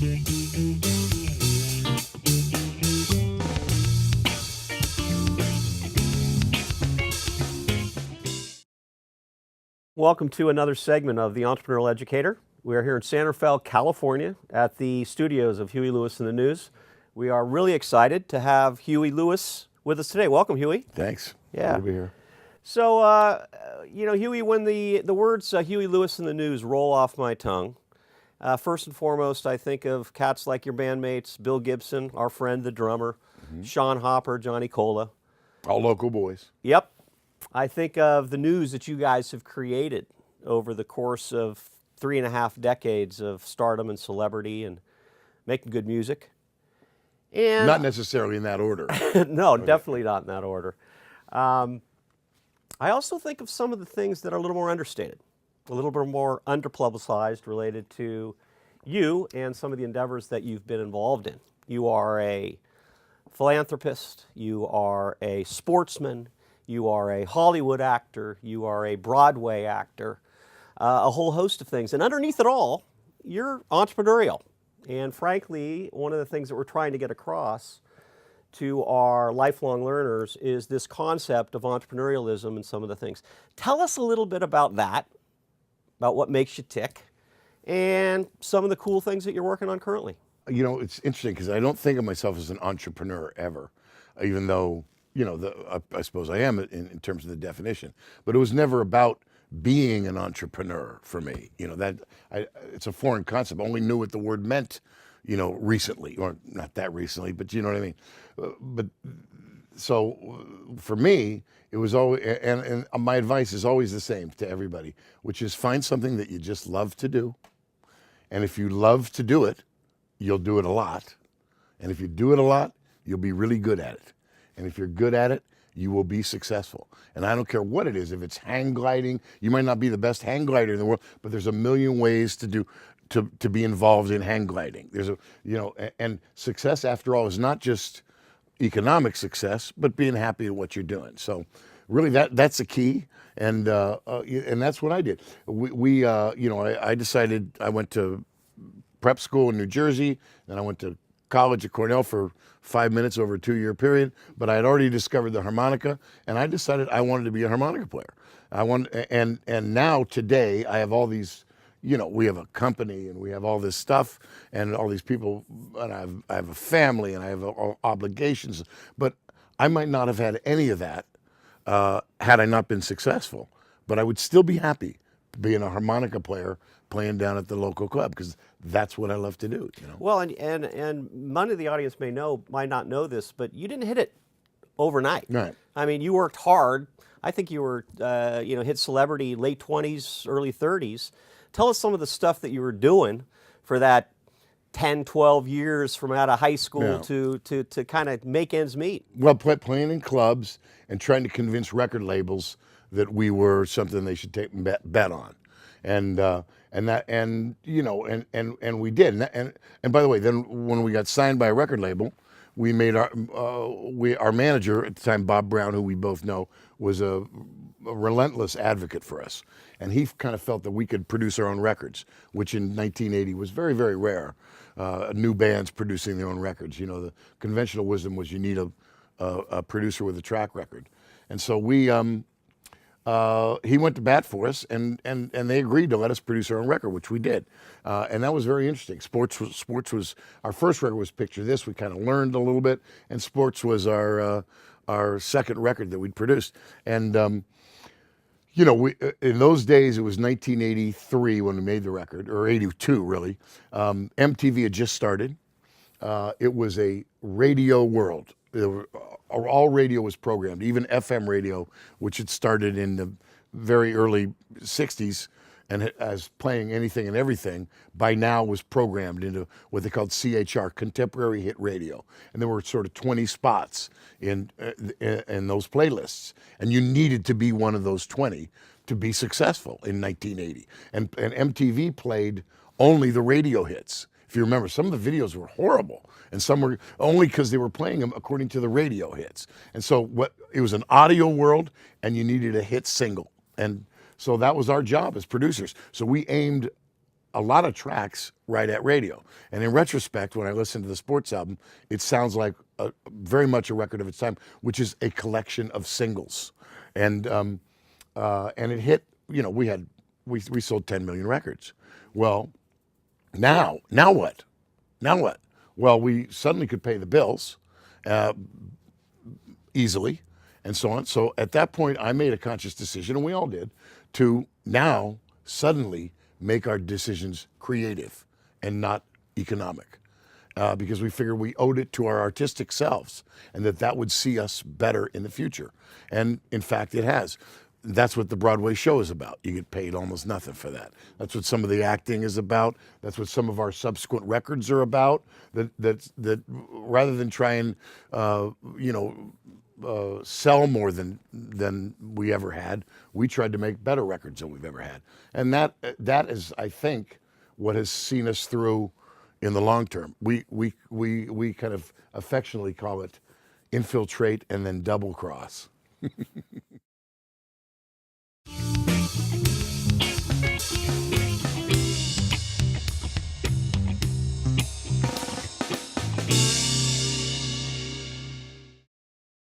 Welcome to another segment of the Entrepreneurial Educator. We are here in San Rafael, California at the studios of Huey Lewis and the News. We are really excited to have Huey Lewis with us today. Welcome, Huey. Thanks. Yeah. Good to be here. So, Huey, when the words Huey Lewis and the News roll off my tongue, first and foremost, I think of cats like your bandmates, Bill Gibson, our friend, the drummer, Sean Hopper, Johnny Cola. All local boys. Yep. I think of the news that you guys have created over the course of 3.5 decades of stardom and celebrity and making good music. And Not necessarily in that order. no, definitely not in that order. I also think of some of the things that are a little more understated, a little bit more underpublicized related to you and some of the endeavors that you've been involved in. You are a philanthropist, you are a sportsman, you are a Hollywood actor, you are a Broadway actor, a whole host of things. And underneath it all, you're entrepreneurial. And frankly, one of the things that we're trying to get across to our lifelong learners is this concept of entrepreneurialism and some of the things. Tell us a little bit about that, about what makes you tick, and some of the cool things that you're working on currently. You know, it's interesting because I don't think of myself as an entrepreneur ever, even though, I suppose I am in terms of the definition. But it was never about being an entrepreneur for me. It's a foreign concept. I only knew what the word meant, recently, or not that recently, but you know what I mean. So for me, it was always, and my advice is always the same to everybody, which is find something that you just love to do. And if you love to do it, you'll do it a lot. And if you do it a lot, you'll be really good at it. And if you're good at it, you will be successful. And I don't care what it is. If it's hang gliding, you might not be the best hang glider in the world, but there's a million ways to be involved in hang gliding. And success, after all, is not just economic success, but being happy at what you're doing. So really that's the key. And that's what I did. I decided I went to prep school in New Jersey, then I went to college at Cornell for 5 minutes over a 2-year period, but I had already discovered the harmonica, and I decided I wanted to be a harmonica player. And now today I have all these, we have a company and we have all this stuff and all these people, and I have a family and I have obligations, but I might not have had any of that had I not been successful, but I would still be happy being a harmonica player playing down at the local club because that's what I love to do. Well, and many of the audience might not know this, but you didn't hit it overnight. Right. I mean, you worked hard. I think you were, hit celebrity late 20s, early 30s. Tell us some of the stuff that you were doing for that 10, 12 years from out of high school to kind of make ends meet. Well, playing in clubs and trying to convince record labels that we were something they should take bet on, and we did. And by the way, then when we got signed by a record label, we made our manager at the time, Bob Brown, who we both know, was a relentless advocate for us, and he kind of felt that we could produce our own records, which in 1980 was very, very rare. New bands producing their own records. The conventional wisdom was you need a producer with a track record, and so he went to bat for us, and they agreed to let us produce our own record, which we did, and that was very interesting. Sports was our first record. Was Picture This. We kind of learned a little bit, and Sports was our second record that we'd produced, and in those days it was 1983 when we made the record, or 82 really. MTV had just started. It was a radio world. All radio was programmed, even FM radio, which had started in the very early 60s and as playing anything and everything, by now was programmed into what they called CHR, Contemporary Hit Radio. And there were sort of 20 spots in those playlists. And you needed to be one of those 20 to be successful in 1980. And MTV played only the radio hits. If you remember, some of the videos were horrible, and some were only because they were playing them according to the radio hits. And so it was an audio world, and you needed a hit single. And so that was our job as producers. So we aimed a lot of tracks right at radio. And in retrospect, when I listen to the sports album, it sounds like very much a record of its time, which is a collection of singles. And it hit. You know, we sold 10 million records. Well, now what? Now what? Well, we suddenly could pay the bills easily, and so on. So at that point, I made a conscious decision, and we all did, to now suddenly make our decisions creative and not economic, because we figured we owed it to our artistic selves, and that would see us better in the future. And in fact, it has. That's what the Broadway show is about. You get paid almost nothing for that. That's what some of the acting is about. That's what some of our subsequent records are about. That rather than try and sell more than we ever had, we tried to make better records than we've ever had. And that is, I think, what has seen us through in the long term. We kind of affectionately call it infiltrate and then double cross.